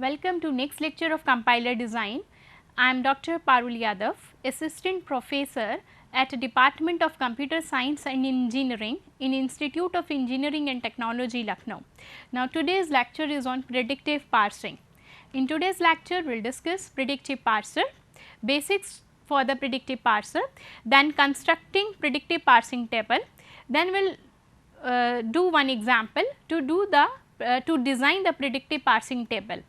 Welcome to next lecture of compiler design. I am Dr. Parul Yadav, assistant professor at Department of Computer Science and Engineering in Institute of Engineering and Technology, Lucknow. Now today's lecture is on predictive parsing. In today's lecture we will discuss predictive parser, basics for the predictive parser, then constructing predictive parsing table, then we will do one example to design the predictive parsing table,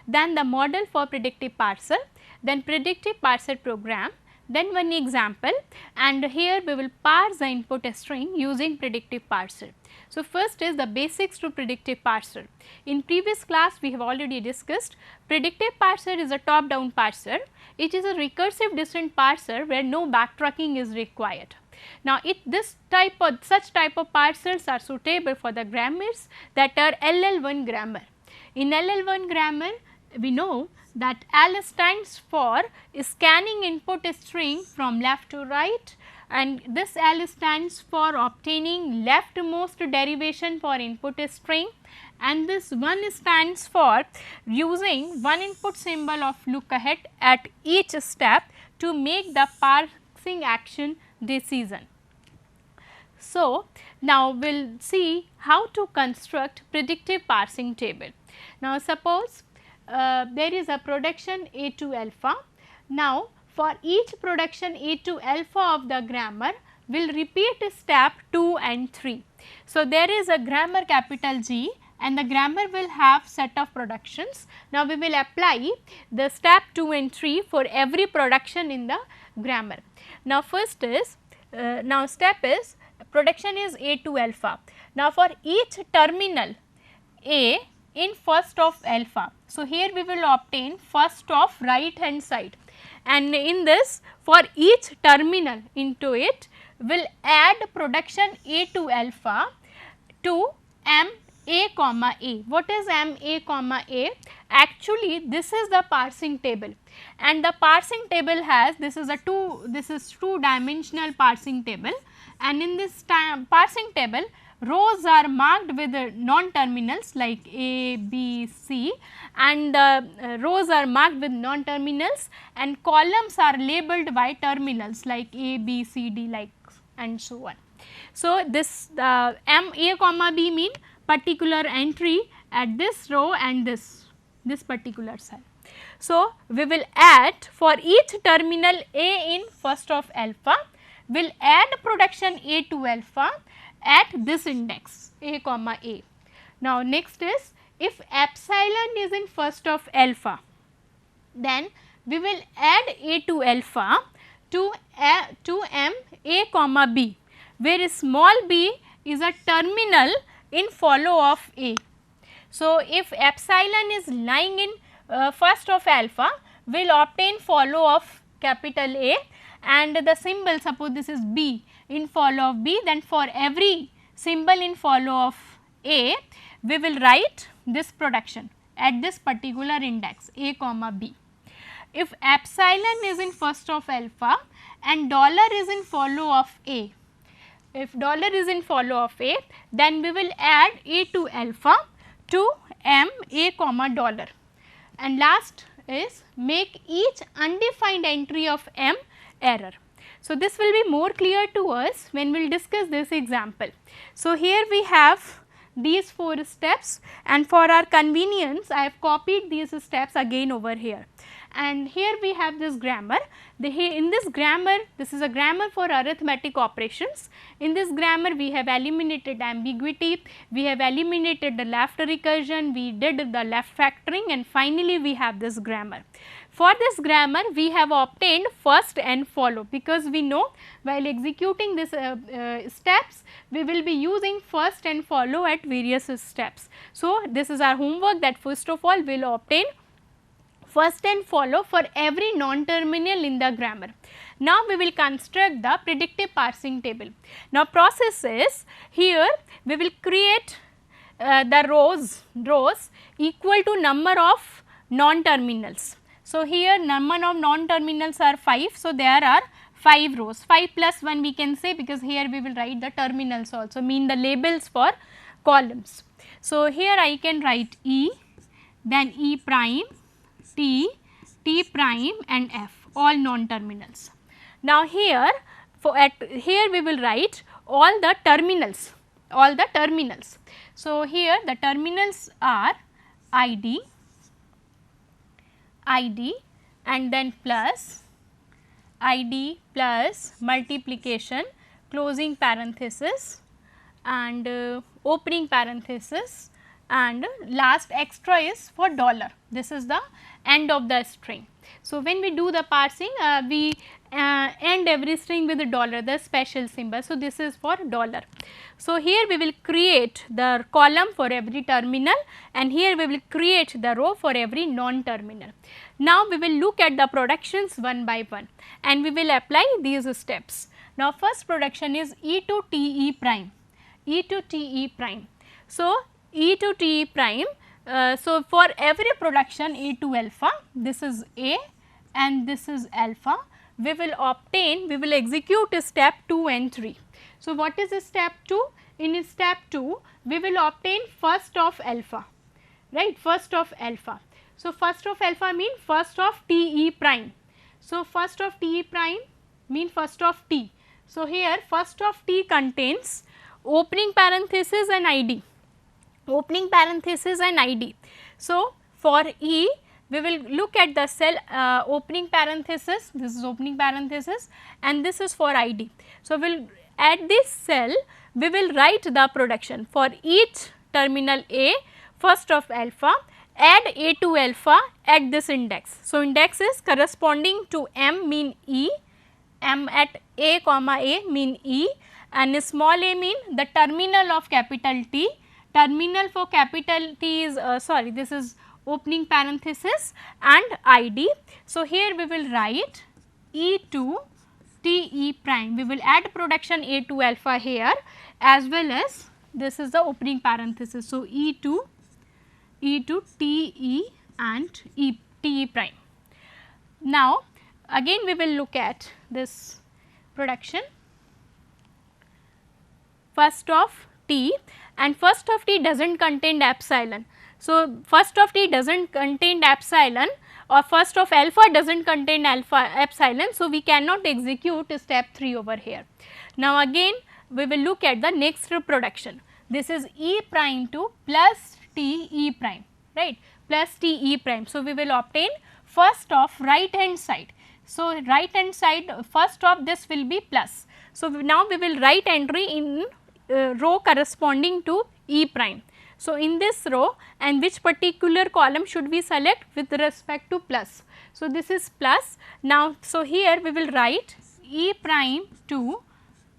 then the model for predictive parser, then predictive parser program, then one example, and here we will parse the input string using predictive parser. So, first is the basics to predictive parser. In previous class we have already discussed predictive parser is a top down parser. It is a recursive distant parser where no backtracking is required. Now, such type of parsers are suitable for the grammars that are LL1 grammar. In LL1 grammar, we know that L stands for scanning input string from left to right, and this L stands for obtaining leftmost derivation for input string, and this 1 stands for using one input symbol of look ahead at each step to make the parsing action decision. So, now we will see how to construct predictive parsing table. Now, suppose there is a production A to alpha. Now, for each production A to alpha of the grammar, we will repeat step 2 and 3. So, there is a grammar capital G and the grammar will have set of productions. Now, we will apply the step 2 and 3 for every production in the grammar. Now, first is step is production is A to alpha. Now, for each terminal A in first of alpha. So, here we will obtain first of right hand side, and in this for each terminal into it will add production A to alpha to M A comma A. What is M A comma A? Actually this is the parsing table, and the parsing table has this is two dimensional parsing table, and in this parsing table rows are marked with non-terminals like A, B, C, and rows are marked with non-terminals, and columns are labeled by terminals like A, B, C, D, like and so on. So, this M A comma B mean particular entry at this row and this particular cell. So, we will add for each terminal A in first of alpha, we will add production A to alpha at this index A comma A. Now, next is if epsilon is in first of alpha, then we will add A to alpha to M A comma B, where small b is a terminal in follow of A. So, if epsilon is lying in first of alpha, we will obtain follow of capital A, and the symbol, suppose this is B in follow of B, then for every symbol in follow of A, we will write this production at this particular index A comma B. If epsilon is in first of alpha and dollar is in follow of A, if dollar is in follow of A, then we will add A to alpha to M A comma dollar, and last is make each undefined entry of M error. So, this will be more clear to us when we will discuss this example. So, here we have these 4 steps, and for our convenience I have copied these steps again over here, and here we have this grammar. In this grammar, this is a grammar for arithmetic operations. In this grammar we have eliminated ambiguity, we have eliminated the left recursion, we did the left factoring, and finally we have this grammar. For this grammar we have obtained first and follow, because we know while executing this steps we will be using first and follow at various steps. So, this is our homework, that first of all we will obtain first and follow for every non-terminal in the grammar. Now, we will construct the predictive parsing table. Now, process is here we will create the rows equal to number of non-terminals. So, here number of non-terminals are 5. So, there are 5 rows, 5 plus 1 we can say, because here we will write the terminals also, mean the labels for columns. So, here I can write E, then E prime, T, T prime and F, all non-terminals. Now here here we will write all the terminals, So here the terminals are ID, and then plus ID plus multiplication, closing parenthesis and opening parenthesis, and last extra is for dollar. This is the end of the string. So when we do the parsing, we end every string with a dollar, the special symbol. So this is for dollar. So here we will create the column for every terminal, and here we will create the row for every non-terminal. Now we will look at the productions one by one, and we will apply these steps. Now first production is E to T E prime, E to T E prime. So E to T E prime, so for every production A to alpha, this is A and this is alpha, we will execute step 2 and 3. So what is step 2? In step 2, we will obtain first of alpha, right, first of alpha. So first of alpha mean first of T E prime. So first of T E prime mean first of T. So here first of T contains opening parenthesis and ID, So for E, we will look at the cell opening parenthesis, this is opening parenthesis and this is for ID. So we will at this cell we will write the production for each terminal A, first of alpha, add A to alpha at this index. So index is corresponding to M mean E, M at A comma A mean E, and small a mean the terminal of capital T. Terminal for capital T is this is opening parenthesis and ID. So here we will write E to T E prime, we will add production A to alpha here as well as this is the opening parenthesis. So E to T E and T E prime. Now again we will look at this production first of T, and first of T does not contain epsilon. So first of T does not contain epsilon, or first of alpha does not contain epsilon. So we cannot execute step 3 over here. Now again we will look at the next production. This is E prime to plus T E prime, right, plus T E prime. So we will obtain first of right hand side. So right hand side first of this will be plus. So now we will write entry in row corresponding to E prime. So in this row, and which particular column should we select with respect to plus. So this is plus. Now so here we will write E prime to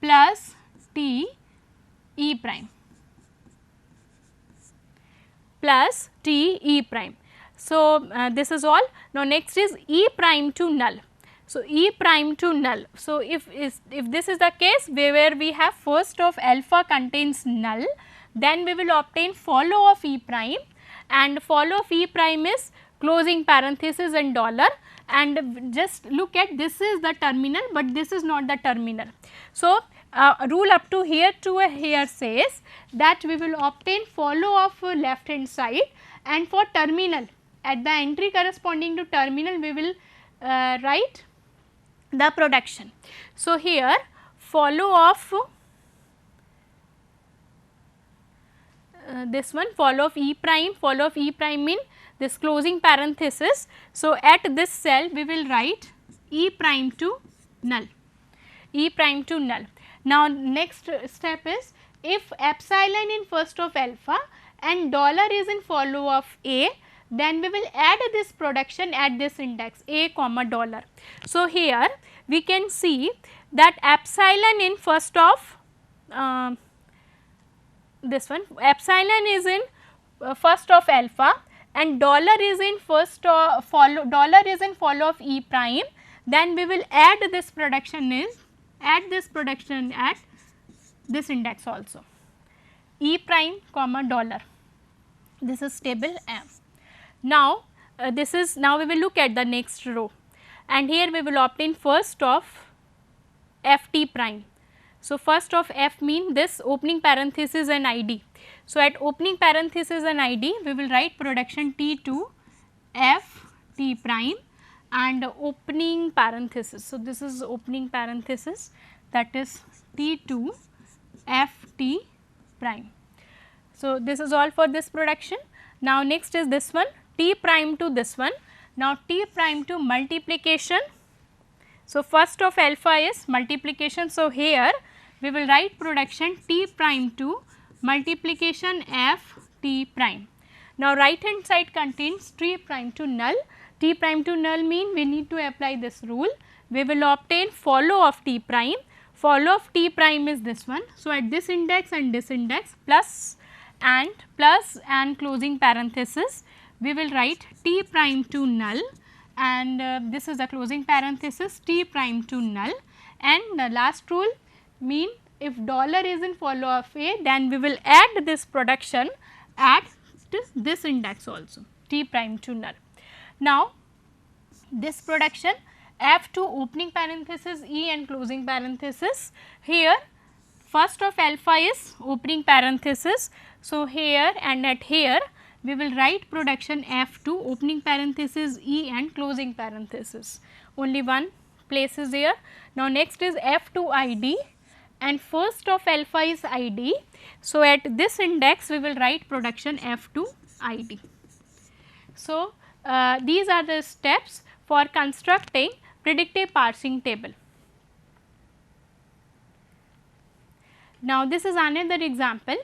plus T E prime, plus T E prime. So this is all. Now next is E prime to null. So E prime to null. So if this is the case where we have first of alpha contains null, then we will obtain follow of E prime, and follow of E prime is closing parenthesis and dollar, and just look at this is the terminal, but this is not the terminal. So rule up to here says that we will obtain follow of left hand side, and for terminal at the entry corresponding to terminal we will write the production. So here follow of this one, follow of E prime mean this closing parenthesis. So at this cell we will write E prime to null, E prime to null. Now next step is if epsilon in first of alpha and dollar is in follow of A, then we will add this production at this index A comma dollar. So here we can see that epsilon in first of this one, epsilon is in first of alpha and dollar is in first follow of E prime, then we will add this production at this index also, E prime comma dollar. This is table M. Now now we will look at the next row, and here we will obtain first of F T prime. So, first of f mean this opening parenthesis and id. So, at opening parenthesis and id we will write production T2 f T prime and opening parenthesis. So, this is opening parenthesis, that is T2 f T prime. So, this is all for this production. Now, next is this one T prime to this one. Now, T prime to multiplication. So, first of alpha is multiplication. So, here we will write production T prime to multiplication f T prime. Now, right hand side contains T prime to null. T prime to null mean we need to apply this rule. We will obtain follow of T prime. Follow of T prime is this one. So, at this index and this index plus and closing parenthesis, we will write T prime to null, and this is the closing parenthesis T prime to null, and the last rule mean if dollar is in follow of A, then we will add this production at this index also T prime to null. Now, this production f to opening parenthesis E and closing parenthesis, here first of alpha is opening parenthesis. So, here and at here we will write production f to opening parenthesis E and closing parenthesis, only one place is here. Now, next is f to id and first of alpha is id. So, at this index we will write production f to id. So, these are the steps for constructing predictive parsing table. Now, this is another example,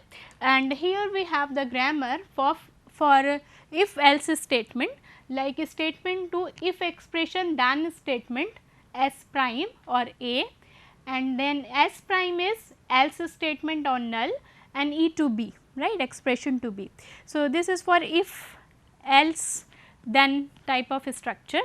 and here we have the grammar for if else statement, like a statement to if expression then statement S prime or A, and then S prime is else statement on null and E to B, right, expression to B. So, this is for if else then type of structure,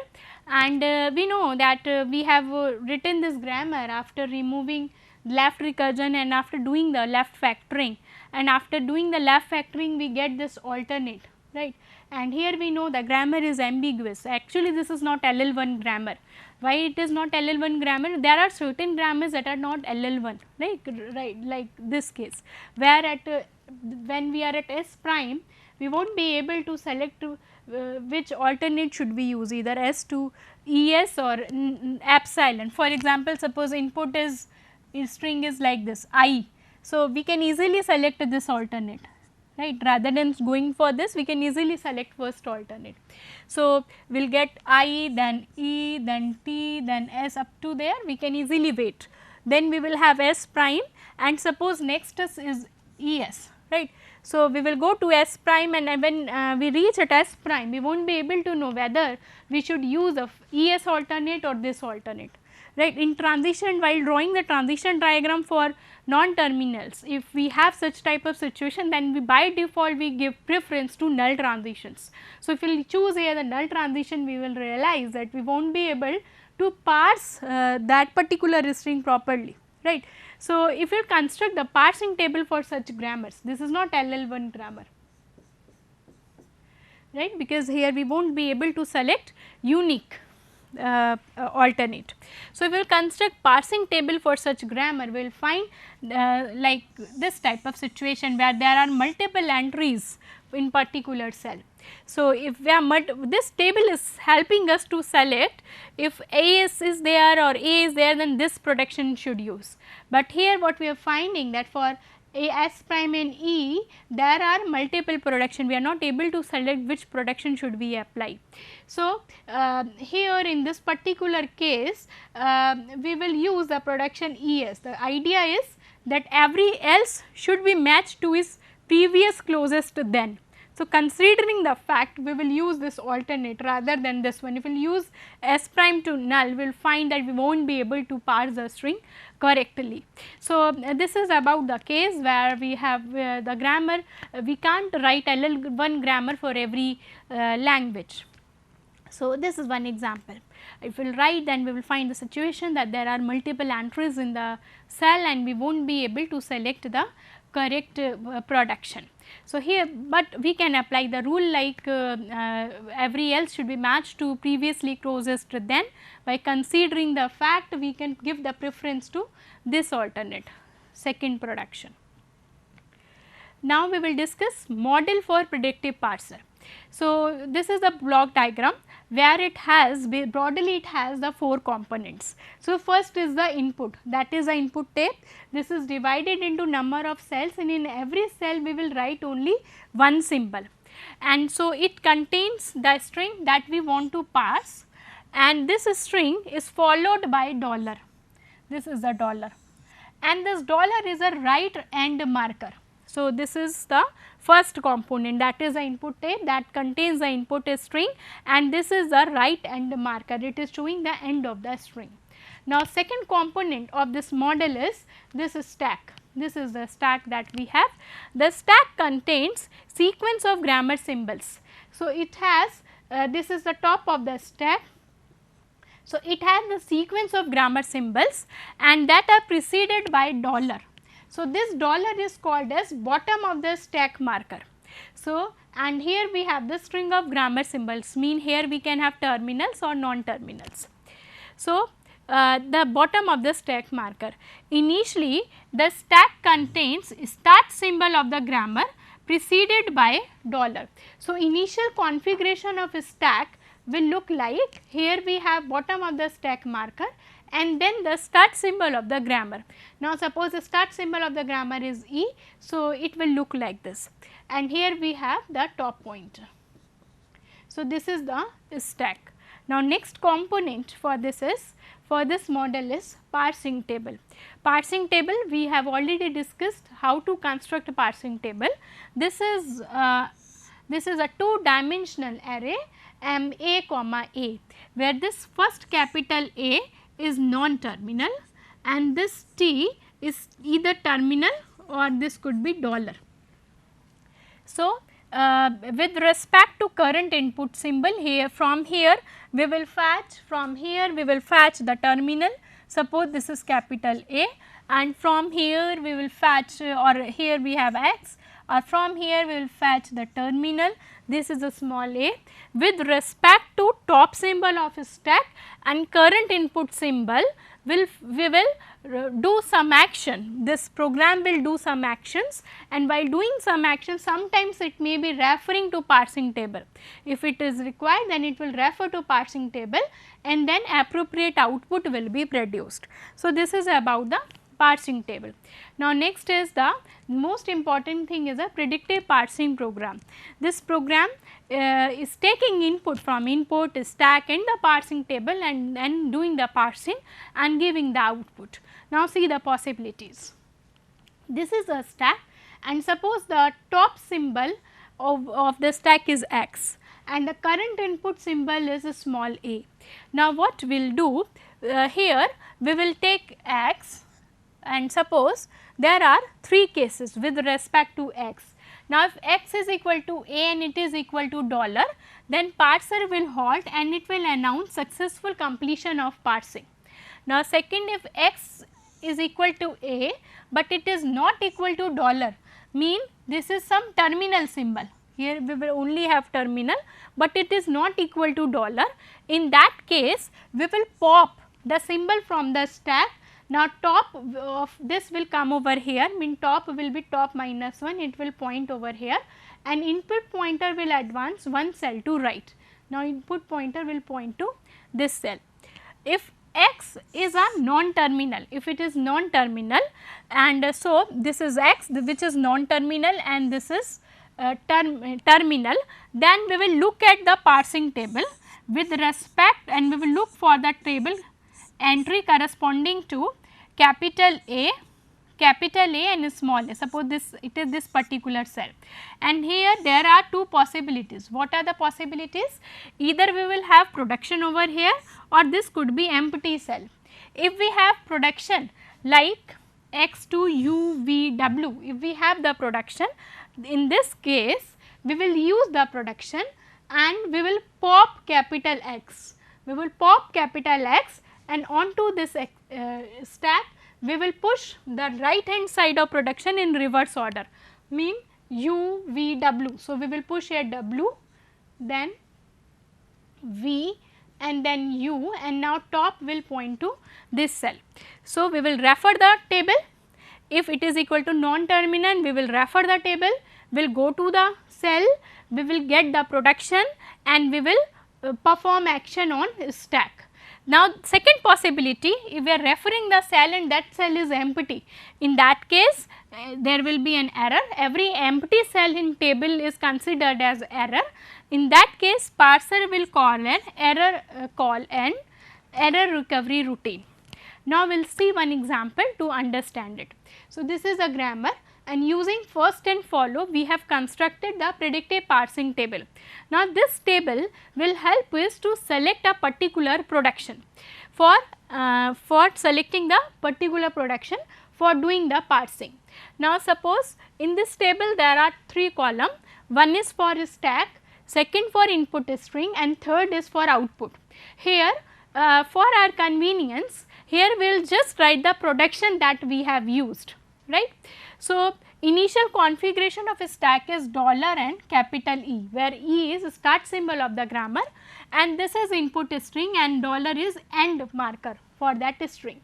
and we know that we have written this grammar after removing left recursion and after doing the left factoring, and after doing the left factoring we get this alternate, right, and here we know the grammar is ambiguous. Actually, this is not LL1 grammar. Why it is not LL1 grammar? There are certain grammars that are not LL1, right, like this case, where at when we are at S prime we will not be able to select which alternate should we use, either S to ES or epsilon. For example, suppose input is string is like this I. So, we can easily select this alternate, right, rather than going for this we can easily select first alternate. So, we will get I, then E, then T, then S up to there we can easily wait. Then we will have S prime, and suppose next is ES, right. So, we will go to S prime, and when we reach at S prime we will not be able to know whether we should use a ES alternate or this alternate, right. In transition, while drawing the transition diagram for non-terminals, if we have such type of situation, then we by default we give preference to null transitions. So, if we choose here the null transition, we will realize that we will not be able to parse that particular string properly, right. So, if you construct the parsing table for such grammars, this is not LL1 grammar, right, because here we will not be able to select unique alternate. So, if we will construct parsing table for such grammar, we will find like this type of situation where there are multiple entries in particular cell. So, if we are this table is helping us to select if AS is there or A is there, then this production should use. But here what we are finding that for S prime and E there are multiple production, we are not able to select which production should we apply. So, here in this particular case we will use the production ES. The idea is that every else should be matched to its previous closest then. So, considering the fact we will use this alternate rather than this one. If we will use S prime to null, we will find that we will not be able to parse the string correctly. So, this is about the case where we have the grammar, we can't write LL1 grammar for every language. So, this is one example. If we will write, then we will find the situation that there are multiple entries in the cell and we will not be able to select the correct production. So, here but we can apply the rule like every else should be matched to previously closest then. By considering the fact we can give the preference to this alternate. second production. Now we will discuss model for predictive parser. So this is the block diagram where it has broadly it has the 4 components. So first is the input, that is the input tape. This is divided into number of cells, and in every cell we will write only one symbol, and so it contains the string that we want to parse, and this string is followed by dollar. This is the dollar, and this dollar is a right end marker. So this is the first component, that is the input tape that contains the input string, and this is the right end marker, it is showing the end of the string. Now second component of this model is this stack. This is the stack that we have. The stack contains sequence of grammar symbols. So it has this is the top of the stack. So it has the sequence of grammar symbols and that are preceded by dollar. So this dollar is called as bottom of the stack marker. So and here we have the string of grammar symbols, mean here we can have terminals or non-terminals. So the bottom of the stack marker. Initially the stack contains start symbol of the grammar preceded by dollar. So initial configuration of a stack will look like, here we have bottom of the stack marker and then the start symbol of the grammar. Now suppose the start symbol of the grammar is E, so it will look like this, and here we have the top pointer. So this is the stack. Now next component for this model is parsing table. Parsing table, we have already discussed how to construct a parsing table. This is a 2-dimensional array MA comma A, where this first capital A is non-terminal and this T is either terminal or this could be dollar. So with respect to current input symbol, here from here we will fetch, from here we will fetch the terminal. Suppose this is capital A, and from here we will fetch, or here we have X, or from here we will fetch the terminal. This is a small a. With respect to top symbol of a stack and current input symbol, we will do some action. This program will do some actions, and while doing some action sometimes it may be referring to parsing table. If it is required, then it will refer to parsing table and then appropriate output will be produced. So this is about the parsing table. Now next is the most important thing is a predictive parsing program. This program is taking input from input, stack and the parsing table and doing the parsing and giving the output. Now see the possibilities. This is a stack, and suppose the top symbol of the stack is X and the current input symbol is a small a. Now what we will do, here we will take X, and suppose there are 3 cases with respect to X. Now if X is equal to A and it is equal to dollar, then parser will halt and it will announce successful completion of parsing. Now second, if X is equal to A but it is not equal to dollar, mean this is some terminal symbol. Here we will only have terminal but it is not equal to dollar. In that case we will pop the symbol from the stack. Now top of this will come over here, mean top will be top minus 1, it will point over here, and input pointer will advance one cell to right. Now input pointer will point to this cell. If X is a non-terminal, if it is non-terminal, and so this is X which is non-terminal and this is terminal, then we will look at the parsing table with respect, and we will look for the table entry corresponding to capital A and small a. Suppose this, it is this particular cell, and here there are 2 possibilities. What are the possibilities? Either we will have production over here or this could be empty cell. If we have production like X2 U V W, if we have the production, in this case we will use the production and we will pop capital X. We will pop capital X, and onto this stack we will push the right hand side of production in reverse order, mean U V W. So we will push here W, then V and then U, and now top will point to this cell. So we will refer the table. If it is equal to non-terminal, we will refer the table, we will go to the cell, we will get the production and we will perform action on stack. Now, second possibility, if we are referring the cell and that cell is empty, in that case there will be an error. Every empty cell in table is considered as error. In that case, parser will call an error recovery routine. Now, we will see one example to understand it. So, this is a grammar, and using first and follow we have constructed the predictive parsing table. Now, this table will help us to select a particular production for selecting the particular production for doing the parsing. Now, suppose in this table there are 3 columns, one is for stack, second for input string and third is for output. Here for our convenience, here we will just write the production that we have used, right. So, initial configuration of a stack is $ and capital E, where E is start symbol of the grammar and this is input string and $ is end marker for that string.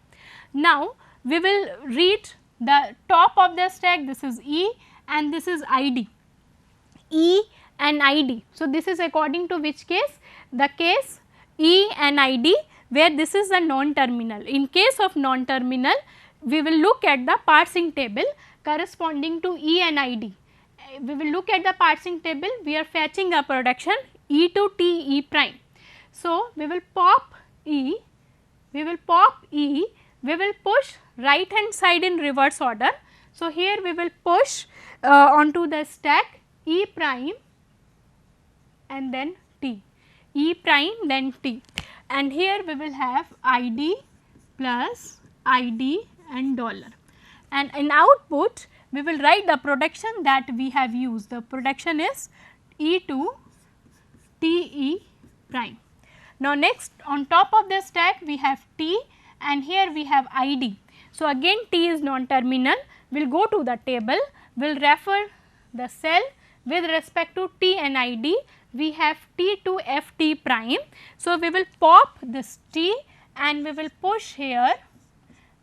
Now, we will read the top of the stack, this is E and this is ID, E and ID. So, this is according to which case? The case E and ID, where this is a non-terminal. In case of non-terminal, we will look at the parsing table corresponding to E and ID. We will look at the parsing table, we are fetching a production E to T E prime. So, we will pop E, we will push right hand side in reverse order. So, here we will push onto the stack E prime and then T, E prime then T, and here we will have ID plus ID and $, and in output we will write the production that we have used. The production is E to T E prime. Now, next on top of the stack we have T and here we have ID. So, again T is non-terminal, we will go to the table, we will refer the cell with respect to T and ID, we have T to F T prime. So, we will pop this T and we will push here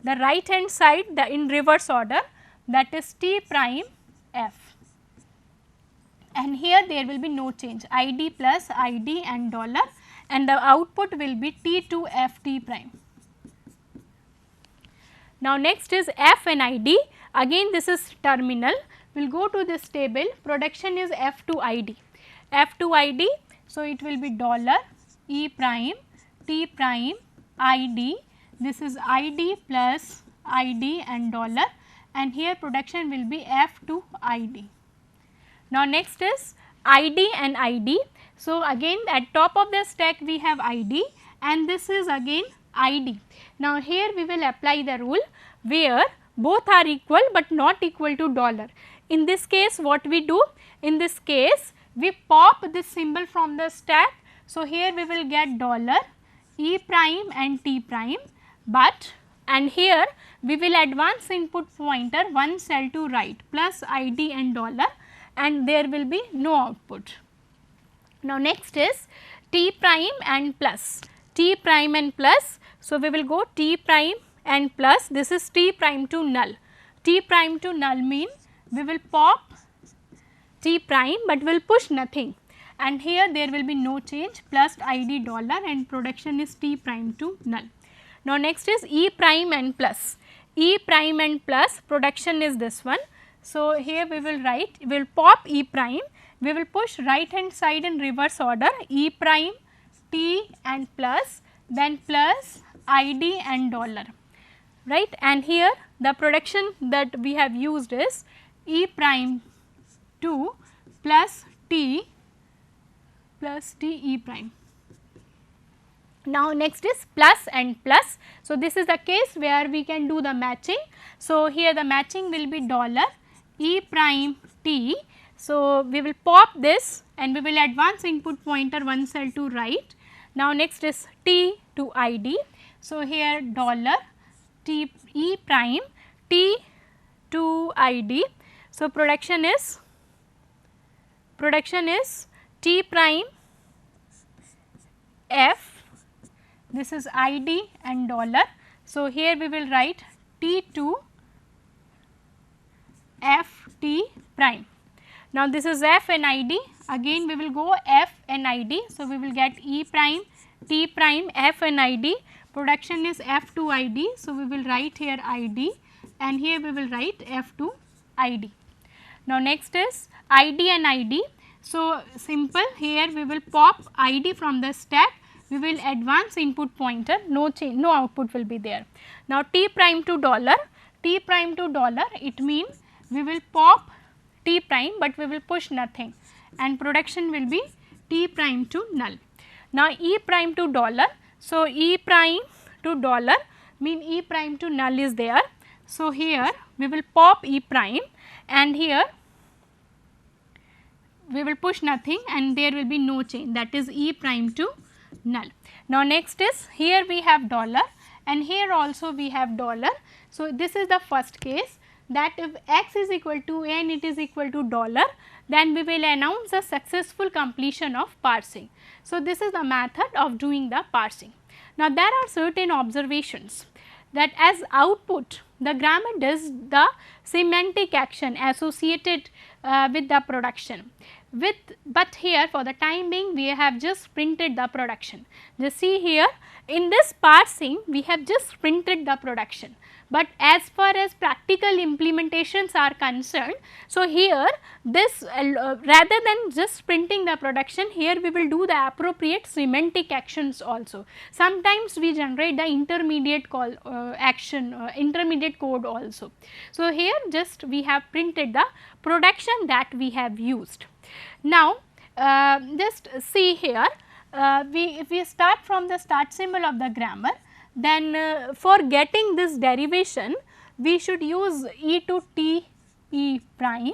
the right hand side in reverse order, that is T prime F, and here there will be no change, ID plus ID and $, and the output will be T to F T prime. Now, next is F and ID, again this is terminal, we will go to this table, production is F to ID, F to ID. So, it will be $, E prime, T prime, ID, this is ID plus ID and $, and here production will be F to ID. Now, next is ID and ID. So, again at top of the stack we have ID and this is again ID. Now, here we will apply the rule where both are equal but not equal to $. In this case what we do? In this case we pop this symbol from the stack. So, here we will get $, E prime and T prime, but and here we will advance input pointer one cell to right plus ID and $, and there will be no output. Now, next is T prime and plus, T prime and plus. So, we will go T prime and plus, this is T prime to null. T prime to null mean we will pop T prime, but we will push nothing, and here there will be no change plus ID $, and production is T prime to null. Now, next is E prime and plus, E prime and plus production is this one. So, here we will write, we will pop E prime, we will push right hand side in reverse order E prime, T and plus, then plus ID and $, right, and here the production that we have used is E prime 2 plus T E prime. Now, next is plus and plus. So, this is the case where we can do the matching. So, here the matching will be $ E prime T. So, we will pop this and we will advance input pointer one cell to right. Now, next is T to ID. So, here $ T E prime T to ID. So, production is T prime F, this is ID and $. So, here we will write T to f t prime. Now, this is f and id, again we will go f and id. So, we will get E prime t prime f and id, production is f to id. So, we will write here id and here we will write f to id. Now, next is id and id. So, simple, here we will pop id from the stack, we will advance input pointer, no change, no output will be there. Now, t prime to dollar, t prime to dollar, it means we will pop t prime, but we will push nothing and production will be t prime to null. Now, E prime to dollar, so E prime to dollar mean E prime to null is there. So, here we will pop E prime and here we will push nothing and there will be no change, that is E prime to null. Now, next is here we have dollar and here also we have dollar. So, this is the first case, that if x is equal to a and it is equal to dollar, then we will announce the successful completion of parsing. So, this is the method of doing the parsing. Now, there are certain observations that as output the grammar does the semantic action associated with the production but here for the time being we have just printed the production. Just see here, in this parsing we have just printed the production, but as far as practical implementations are concerned, so here this rather than just printing the production, here we will do the appropriate semantic actions also. Sometimes we generate the intermediate call intermediate code also. So, here just we have printed the production that we have used. Now, just see here, if we start from the start symbol of the grammar, then for getting this derivation we should use e to t e prime.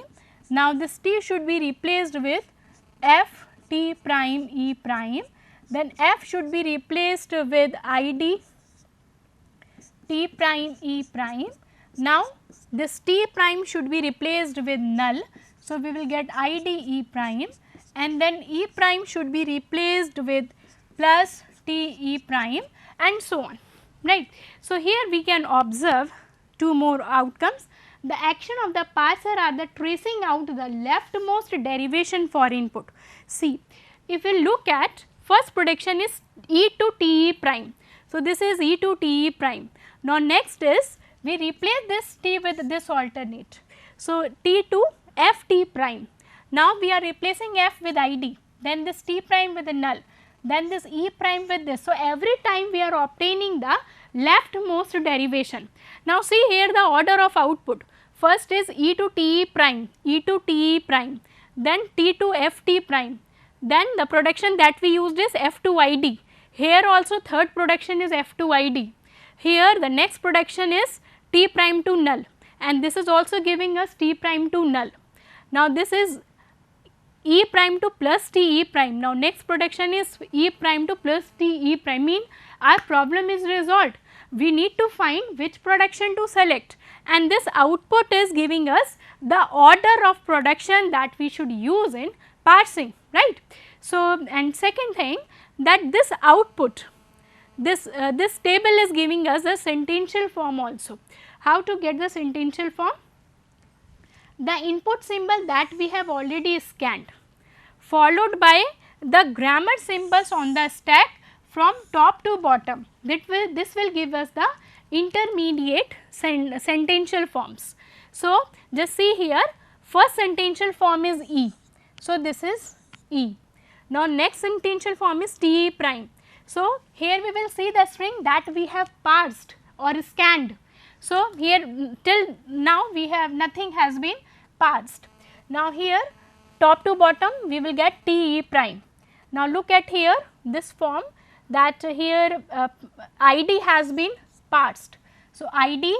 Now, this t should be replaced with f t prime e prime, then f should be replaced with id t prime e prime. Now, this t prime should be replaced with null. So, we will get id e prime and then e prime should be replaced with plus t e prime and so on, right. So, here we can observe two more outcomes. The action of the parser are the tracing out the leftmost derivation for input. See, if we look at first prediction is e to t e prime. So, this is e to t e prime. Now, next is we replace this t with this alternate. So, t to f t prime. Now, we are replacing f with id, then this t prime with the null, then this e prime with this. So, every time we are obtaining the leftmost derivation. Now, see here the order of output, first is e to t e prime, e to t e prime, then t to f t prime, then the production that we used is f to id. Here also third production is f to id. Here the next production is t prime to null and this is also giving us t prime to null. Now, this is e prime to plus t e prime. Now, next production is e prime to plus t e prime, mean our problem is resolved. We need to find which production to select and this output is giving us the order of production that we should use in parsing, right. So, and second thing that this output, this table is giving us a sentential form also. How to get the sentential form? The input symbol that we have already scanned followed by the grammar symbols on the stack from top to bottom, this will give us the intermediate sentential forms. So, just see here first sentential form is E. So, this is E. Now, next sentential form is T E prime. So, here we will see the string that we have parsed or scanned. So, here till now we have nothing has been parsed. Now, here top to bottom we will get T E prime. Now, look at here this form that here id has been parsed. So, id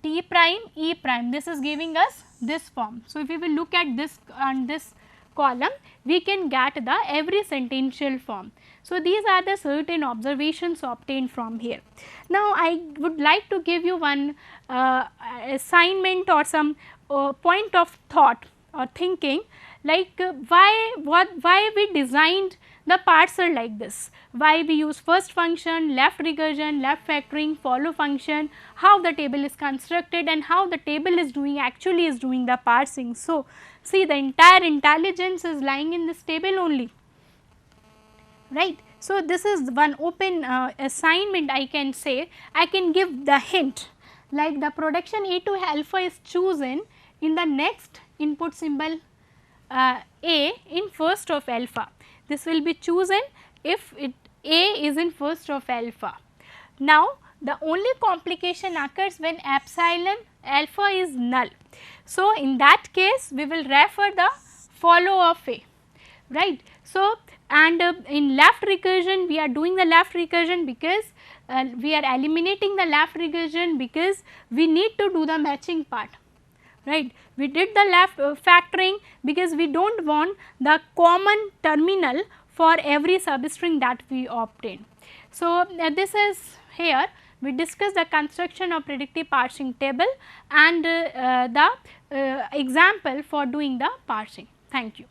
T prime E prime, this is giving us this form. So, if we will look at this and this column, we can get the every sentential form. So, these are the certain observations obtained from here. Now, I would like to give you one assignment or some point of thought or thinking, like why we designed the parts are like this. Why we use first function, left recursion, left factoring, follow function, how the table is constructed and how the table is doing actually is doing the parsing. So, see the entire intelligence is lying in this table only, right. So, this is one open assignment I can say. I can give the hint like the production A2 alpha is chosen in the next input symbol A in first of alpha. This will be chosen if A is in first of alpha. Now, the only complication occurs when epsilon alpha is null. So, in that case we will refer the follow of A, right. So, and in left recursion we are doing the left recursion because we are eliminating the left recursion because we need to do the matching part, right. We did the left factoring because we do not want the common terminal for every substring that we obtain. So, this is here we discussed the construction of predictive parsing table and the example for doing the parsing. Thank you.